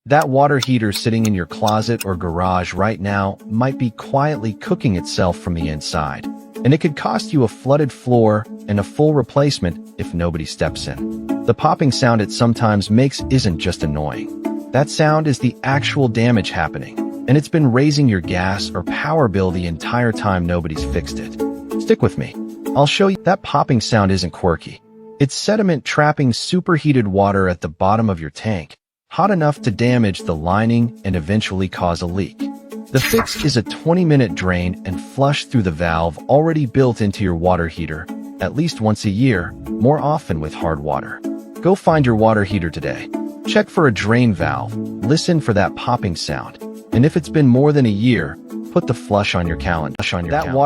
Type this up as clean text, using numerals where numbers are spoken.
That water heater sitting in your closet or garage right now might be quietly cooking itself from the inside, and it could cost you a flooded floor and a full replacement if nobody steps in. The popping sound it sometimes makes isn't just annoying. That sound is the actual damage happening, and it's been raising your gas or power bill the entire time nobody's fixed it. Stick with me. I'll show you. That popping sound isn't quirky. It's sediment trapping superheated water at the bottom of your tank, hot enough to damage the lining and eventually cause a leak. The fix is a 20-minute drain and flush through the valve already built into your water heater, at least once a year, more often with hard water. Go find your water heater today. Check for a drain valve, listen for that popping sound, and if it's been more than a year, put the flush on your calendar. That water